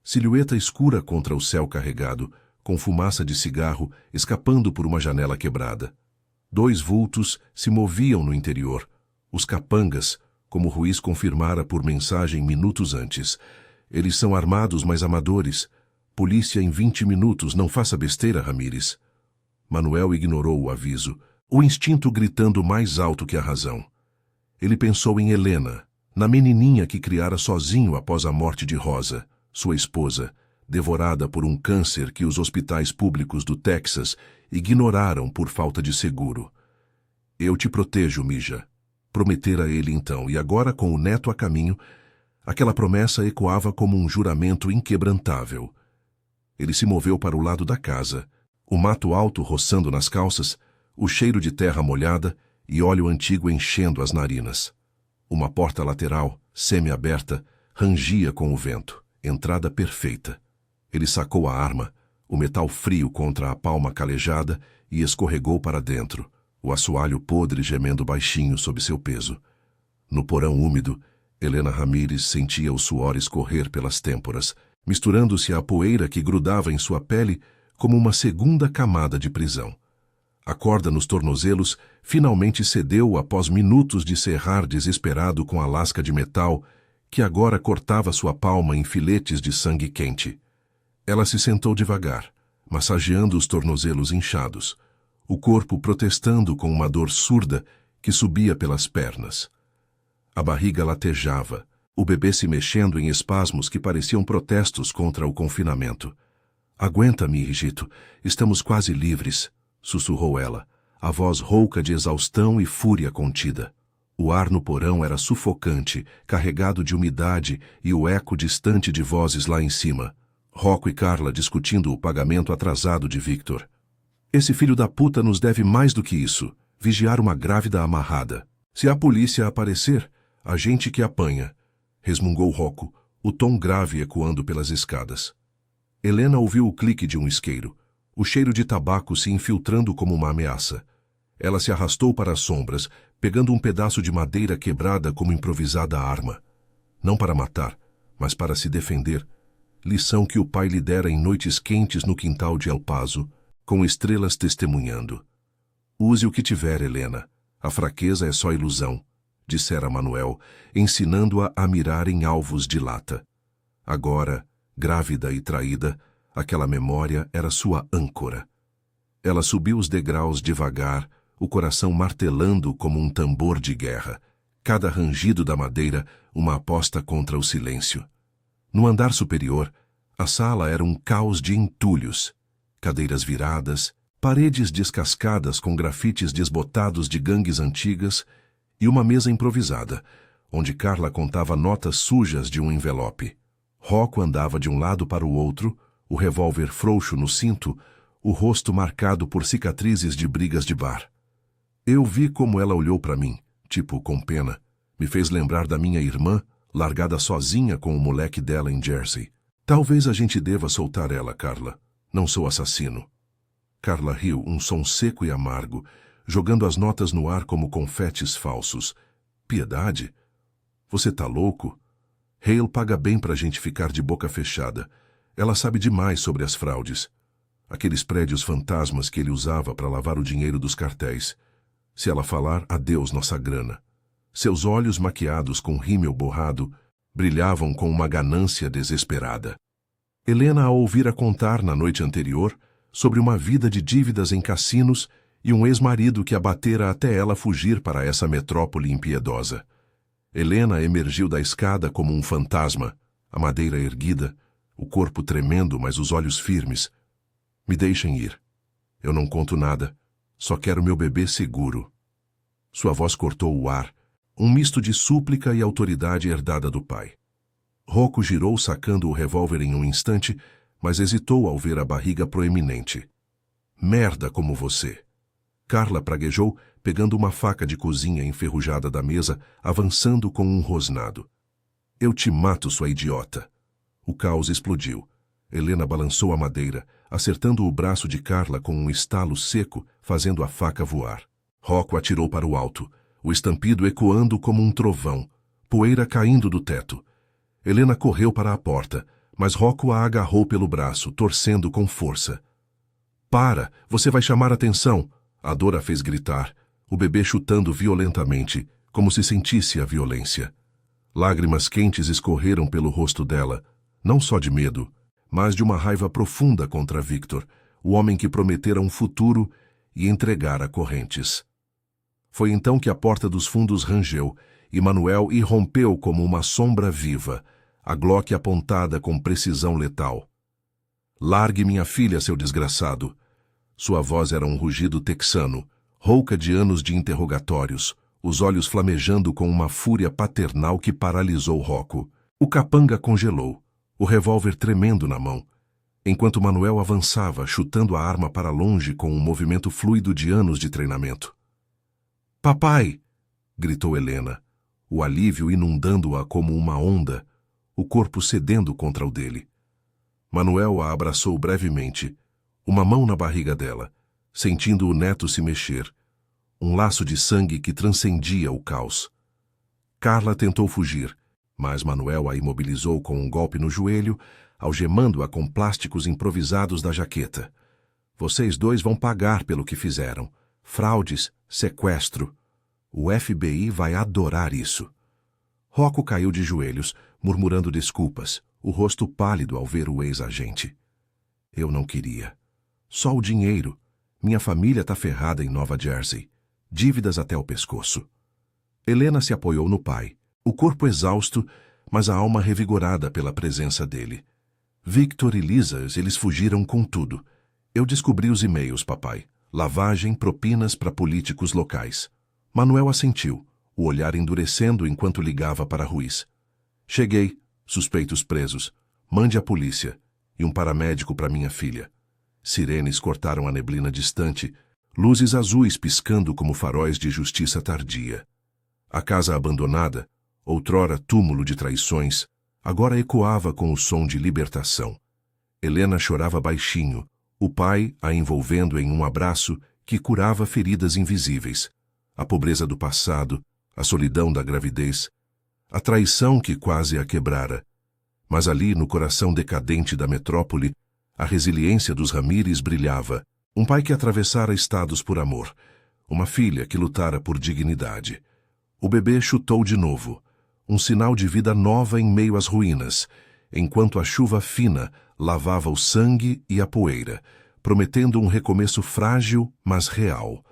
Silhueta escura contra o céu carregado, com fumaça de cigarro escapando por uma janela quebrada. 2 vultos se moviam no interior. Os capangas, como Ruiz confirmara por mensagem minutos antes. Eles são armados, mas amadores. Polícia em 20 minutos, não faça besteira, Ramírez. Manuel ignorou o aviso, o instinto gritando mais alto que a razão. Ele pensou em Helena, na menininha que criara sozinho após a morte de Rosa, sua esposa, devorada por um câncer que os hospitais públicos do Texas ignoraram por falta de seguro. Eu te protejo, Mija. Prometera ele então, e agora, com o neto a caminho, aquela promessa ecoava como um juramento inquebrantável. Ele se moveu para o lado da casa, o mato alto roçando nas calças, o cheiro de terra molhada e óleo antigo enchendo as narinas. Uma porta lateral, semi-aberta, rangia com o vento, entrada perfeita. Ele sacou a arma, o metal frio contra a palma calejada, e escorregou para dentro, o assoalho podre gemendo baixinho sob seu peso. No porão úmido, Helena Ramírez sentia o suor escorrer pelas têmporas, misturando-se à poeira que grudava em sua pele como uma segunda camada de prisão. A corda nos tornozelos finalmente cedeu após minutos de serrar desesperado com a lasca de metal que agora cortava sua palma em filetes de sangue quente. Ela se sentou devagar, massageando os tornozelos inchados, o corpo protestando com uma dor surda que subia pelas pernas. A barriga latejava, o bebê se mexendo em espasmos que pareciam protestos contra o confinamento. Aguenta-me, hijito, estamos quase livres, sussurrou ela, a voz rouca de exaustão e fúria contida. O ar no porão era sufocante, carregado de umidade e o eco distante de vozes lá em cima. Rocco e Carla discutindo o pagamento atrasado de Victor. Esse filho da puta nos deve mais do que isso, vigiar uma grávida amarrada. Se a polícia aparecer, a gente que apanha, resmungou Rocco, o tom grave ecoando pelas escadas. Helena ouviu o clique de um isqueiro, o cheiro de tabaco se infiltrando como uma ameaça. Ela se arrastou para as sombras, pegando um pedaço de madeira quebrada como improvisada arma. Não para matar, mas para se defender. Lição que o pai lhe dera em noites quentes no quintal de El Paso, com estrelas testemunhando. Use o que tiver, Helena. A fraqueza é só ilusão, dissera Manuel, ensinando-a a mirar em alvos de lata. Agora, grávida e traída, aquela memória era sua âncora. Ela subiu os degraus devagar, o coração martelando como um tambor de guerra, cada rangido da madeira uma aposta contra o silêncio. No andar superior, a sala era um caos de entulhos, cadeiras viradas, paredes descascadas com grafites desbotados de gangues antigas e uma mesa improvisada, onde Carla contava notas sujas de um envelope. Rocco andava de um lado para o outro, o revólver frouxo no cinto, o rosto marcado por cicatrizes de brigas de bar. Eu vi como ela olhou para mim, tipo com pena. Me fez lembrar da minha irmã, largada sozinha com o moleque dela em Jersey. Talvez a gente deva soltar ela, Carla. Não sou assassino. Carla riu, um som seco e amargo, jogando as notas no ar como confetes falsos. Piedade? Você tá louco? Hale paga bem pra gente ficar de boca fechada. Ela sabe demais sobre as fraudes. Aqueles prédios fantasmas que ele usava para lavar o dinheiro dos cartéis. Se ela falar, adeus nossa grana. Seus olhos maquiados com rímel borrado brilhavam com uma ganância desesperada. Helena a ouvira contar na noite anterior sobre uma vida de dívidas em cassinos e um ex-marido que a batera até ela fugir para essa metrópole impiedosa. Helena emergiu da escada como um fantasma, a madeira erguida, o corpo tremendo, mas os olhos firmes. Me deixem ir. Eu não conto nada. Só quero meu bebê seguro. Sua voz cortou o ar, um misto de súplica e autoridade herdada do pai. Rocco girou sacando o revólver em um instante, mas hesitou ao ver a barriga proeminente. Merda como você! Carla praguejou, pegando uma faca de cozinha enferrujada da mesa, avançando com um rosnado. Eu te mato, sua idiota! O caos explodiu. Helena balançou a madeira, acertando o braço de Carla com um estalo seco, fazendo a faca voar. Rocco atirou para o alto, o estampido ecoando como um trovão, poeira caindo do teto. Helena correu para a porta, mas Rocco a agarrou pelo braço, torcendo com força. Para! Você vai chamar atenção! A dor a fez gritar, o bebê chutando violentamente, como se sentisse a violência. Lágrimas quentes escorreram pelo rosto dela, não só de medo, mas de uma raiva profunda contra Victor, o homem que prometera um futuro e entregara correntes. Foi então que a porta dos fundos rangeu e Manuel irrompeu como uma sombra viva, a Glock apontada com precisão letal. Largue minha filha, seu desgraçado! Sua voz era um rugido texano, rouca de anos de interrogatórios, os olhos flamejando com uma fúria paternal que paralisou Rocco. O capanga congelou, o revólver tremendo na mão, enquanto Manuel avançava, chutando a arma para longe com um movimento fluido de anos de treinamento. Papai! Gritou Helena, o alívio inundando-a como uma onda, o corpo cedendo contra o dele. Manuel a abraçou brevemente, uma mão na barriga dela, sentindo o neto se mexer, um laço de sangue que transcendia o caos. Carla tentou fugir, mas Manuel a imobilizou com um golpe no joelho, algemando-a com plásticos improvisados da jaqueta. Vocês dois vão pagar pelo que fizeram. Fraudes, sequestro. O FBI vai adorar isso. Rocco caiu de joelhos, murmurando desculpas, o rosto pálido ao ver o ex-agente. Eu não queria. Só o dinheiro. Minha família tá ferrada em Nova Jersey. Dívidas até o pescoço. Helena se apoiou no pai, o corpo exausto, mas a alma revigorada pela presença dele. Victor e Lisa, eles fugiram com tudo. Eu descobri os e-mails, papai. Lavagem, propinas para políticos locais. Manuel assentiu, o olhar endurecendo enquanto ligava para Ruiz. Cheguei, suspeitos presos. Mande a polícia e um paramédico para minha filha. Sirenes cortaram a neblina distante, luzes azuis piscando como faróis de justiça tardia. A casa abandonada, outrora túmulo de traições, agora ecoava com o som de libertação. Helena chorava baixinho, o pai a envolvendo em um abraço que curava feridas invisíveis. A pobreza do passado, a solidão da gravidez, a traição que quase a quebrara. Mas ali, no coração decadente da metrópole, a resiliência dos Ramírez brilhava. Um pai que atravessara estados por amor, uma filha que lutara por dignidade. O bebê chutou de novo, um sinal de vida nova em meio às ruínas, enquanto a chuva fina lavava o sangue e a poeira, prometendo um recomeço frágil, mas real.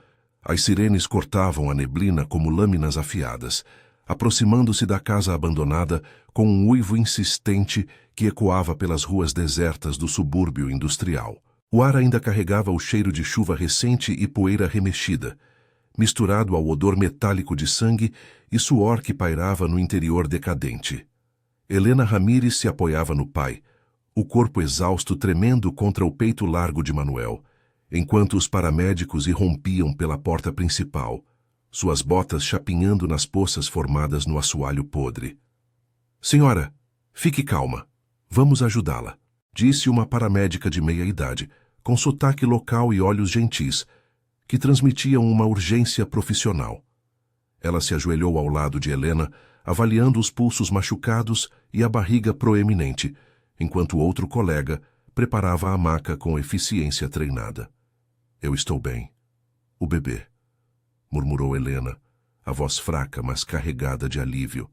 As sirenes cortavam a neblina como lâminas afiadas, aproximando-se da casa abandonada com um uivo insistente que ecoava pelas ruas desertas do subúrbio industrial. O ar ainda carregava o cheiro de chuva recente e poeira remexida, misturado ao odor metálico de sangue e suor que pairava no interior decadente. Helena Ramírez se apoiava no pai, o corpo exausto tremendo contra o peito largo de Manuel, enquanto os paramédicos irrompiam pela porta principal, suas botas chapinhando nas poças formadas no assoalho podre. Senhora, fique calma. Vamos ajudá-la, disse uma paramédica de meia-idade, com sotaque local e olhos gentis, que transmitiam uma urgência profissional. Ela se ajoelhou ao lado de Helena, avaliando os pulsos machucados e a barriga proeminente, enquanto outro colega preparava a maca com eficiência treinada. Eu estou bem. O bebê, murmurou Helena, a voz fraca, mas carregada de alívio,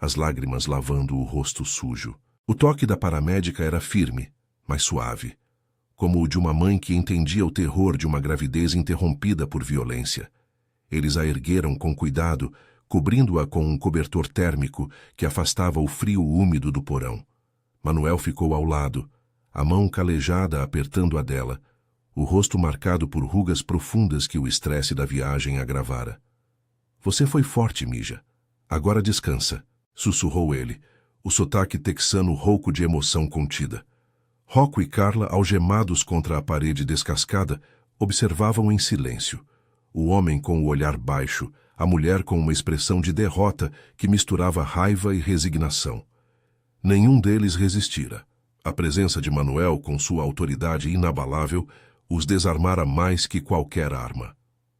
as lágrimas lavando o rosto sujo. O toque da paramédica era firme, mas suave. como o de uma mãe que entendia o terror de uma gravidez interrompida por violência. Eles a ergueram com cuidado, cobrindo-a com um cobertor térmico que afastava o frio úmido do porão. Manuel ficou ao lado, a mão calejada apertando a dela, o rosto marcado por rugas profundas que o estresse da viagem agravara. Você foi forte, Mija. Agora descansa, sussurrou ele, o sotaque texano rouco de emoção contida. Rocco e Carla, algemados contra a parede descascada, observavam em silêncio. O homem com o olhar baixo, a mulher com uma expressão de derrota que misturava raiva e resignação. Nenhum deles resistira. A presença de Manuel, com sua autoridade inabalável, os desarmara mais que qualquer arma.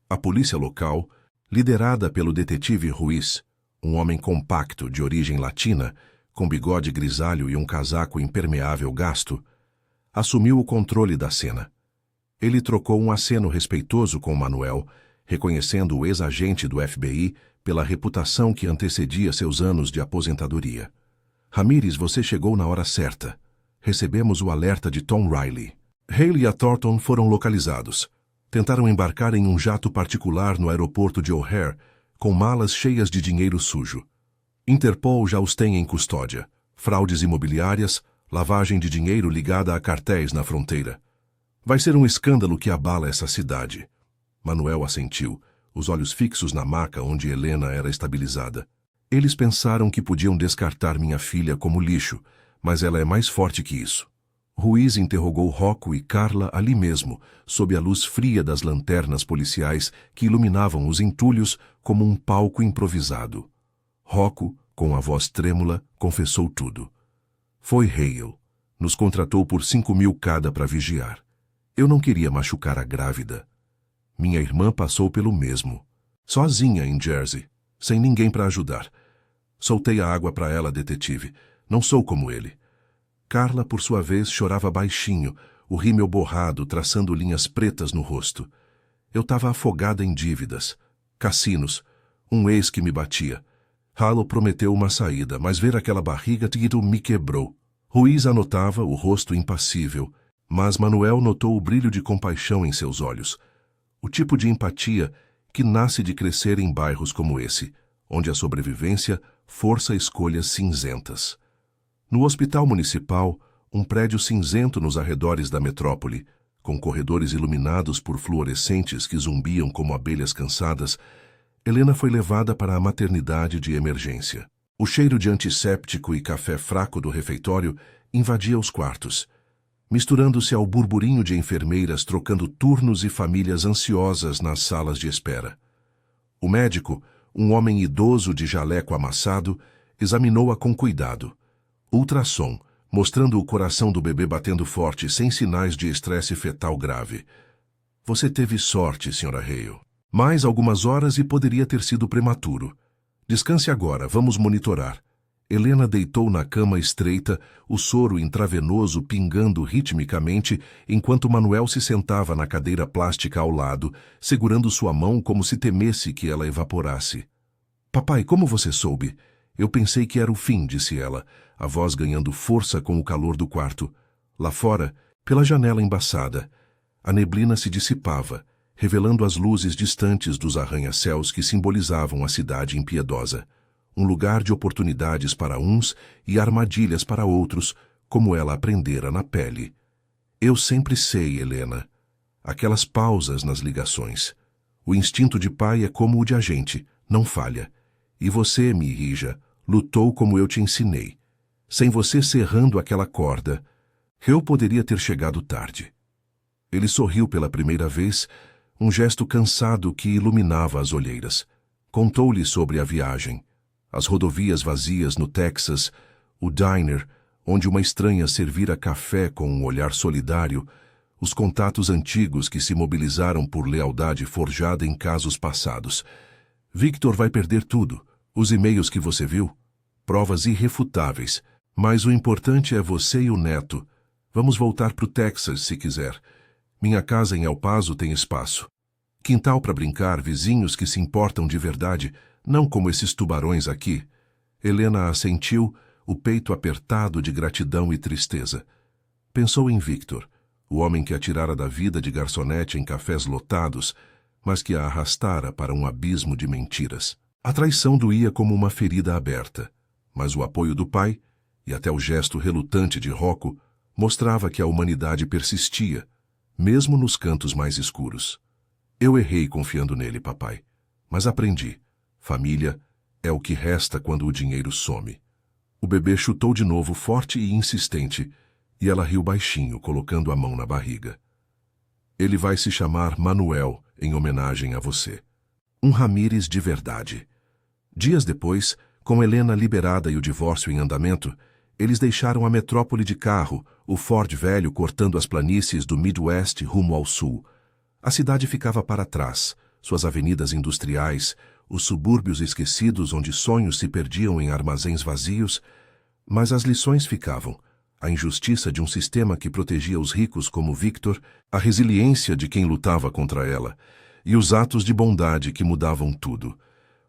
A polícia local, liderada pelo detetive Ruiz, um homem compacto de origem latina, com bigode grisalho e um casaco impermeável gasto, assumiu o controle da cena. Ele trocou um aceno respeitoso com Manuel, reconhecendo o ex-agente do FBI pela reputação que antecedia seus anos de aposentadoria. Ramírez, você chegou na hora certa. Recebemos o alerta de Tom Riley. Haley e a Thornton foram localizados. Tentaram embarcar em um jato particular no aeroporto de O'Hare, com malas cheias de dinheiro sujo. Interpol já os tem em custódia. Fraudes imobiliárias, lavagem de dinheiro ligada a cartéis na fronteira. Vai ser um escândalo que abala essa cidade. Manuel assentiu, os olhos fixos na maca onde Helena era estabilizada. Eles pensaram que podiam descartar minha filha como lixo, mas ela é mais forte que isso. Ruiz interrogou Rocco e Carla ali mesmo, sob a luz fria das lanternas policiais que iluminavam os entulhos como um palco improvisado. Rocco, com a voz trêmula, confessou tudo. Foi Hale. Nos contratou por 5.000 cada para vigiar. Eu não queria machucar a grávida. Minha irmã passou pelo mesmo. Sozinha em Jersey, sem ninguém para ajudar. Soltei a água para ela, detetive. Não sou como ele. Carla, por sua vez, chorava baixinho, o rímel borrado, traçando linhas pretas no rosto. Eu estava afogada em dívidas. Cassinos. Um ex que me batia. Halo prometeu uma saída, mas ver aquela barriga Tito me quebrou. Ruiz anotava, o rosto impassível, mas Manuel notou o brilho de compaixão em seus olhos. O tipo de empatia que nasce de crescer em bairros como esse, onde a sobrevivência força escolhas cinzentas. No hospital municipal, um prédio cinzento nos arredores da metrópole, com corredores iluminados por fluorescentes que zumbiam como abelhas cansadas, Helena foi levada para a maternidade de emergência. O cheiro de antisséptico e café fraco do refeitório invadia os quartos, misturando-se ao burburinho de enfermeiras trocando turnos e famílias ansiosas nas salas de espera. O médico, um homem idoso de jaleco amassado, examinou-a com cuidado. Ultrassom, mostrando o coração do bebê batendo forte sem sinais de estresse fetal grave. Você teve sorte, Sra. Hale. Mais algumas horas e poderia ter sido prematuro. Descanse agora, vamos monitorar. Helena deitou na cama estreita, o soro intravenoso pingando ritmicamente, enquanto Manuel se sentava na cadeira plástica ao lado, segurando sua mão como se temesse que ela evaporasse. Papai, como você soube? Eu pensei que era o fim, disse ela, a voz ganhando força com o calor do quarto. Lá fora, pela janela embaçada, a neblina se dissipava, revelando as luzes distantes dos arranha-céus que simbolizavam a cidade impiedosa. Um lugar de oportunidades para uns e armadilhas para outros, como ela aprendera na pele. Eu sempre sei, Helena. Aquelas pausas nas ligações. O instinto de pai é como o de agente, não falha. E você, Mirija, lutou como eu te ensinei. Sem você serrando aquela corda, eu poderia ter chegado tarde. Ele sorriu pela primeira vez, um gesto cansado que iluminava as olheiras. Contou-lhe sobre a viagem. As rodovias vazias no Texas, o diner, onde uma estranha servira café com um olhar solidário, os contatos antigos que se mobilizaram por lealdade forjada em casos passados. Victor vai perder tudo. Os e-mails que você viu? Provas irrefutáveis. Mas o importante é você e o neto. Vamos voltar para o Texas, se quiser. Minha casa em El Paso tem espaço. Quintal para brincar, vizinhos que se importam de verdade, não como esses tubarões aqui. Helena assentiu, o peito apertado de gratidão e tristeza. Pensou em Victor, o homem que a tirara da vida de garçonete em cafés lotados, mas que a arrastara para um abismo de mentiras. A traição doía como uma ferida aberta, mas o apoio do pai, e até o gesto relutante de Rocco, mostrava que a humanidade persistia, mesmo nos cantos mais escuros. Eu errei confiando nele, papai, mas aprendi. Família é o que resta quando o dinheiro some. O bebê chutou de novo forte e insistente, e ela riu baixinho, colocando a mão na barriga. Ele vai se chamar Manuel, em homenagem a você. Um Ramírez de verdade. Dias depois, com Helena liberada e o divórcio em andamento, eles deixaram a metrópole de carro, o Ford velho cortando as planícies do Midwest rumo ao sul. A cidade ficava para trás, suas avenidas industriais, os subúrbios esquecidos onde sonhos se perdiam em armazéns vazios, mas as lições ficavam. A injustiça de um sistema que protegia os ricos como Victor, a resiliência de quem lutava contra ela, e os atos de bondade que mudavam tudo.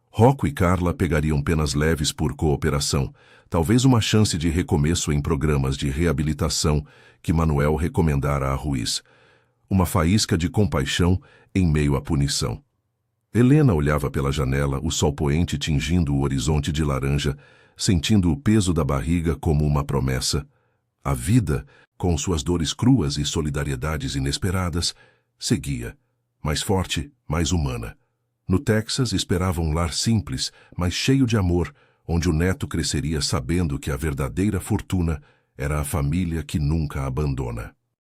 Rocco e Carla pegariam penas leves por cooperação, talvez uma chance de recomeço em programas de reabilitação que Manuel recomendara a Ruiz. Uma faísca de compaixão em meio à punição. Helena olhava pela janela, o sol poente tingindo o horizonte de laranja, sentindo o peso da barriga como uma promessa. A vida, com suas dores cruas e solidariedades inesperadas, seguia, mais forte, mais humana. No Texas esperava um lar simples, mas cheio de amor, onde o neto cresceria sabendo que a verdadeira fortuna era a família que nunca abandona.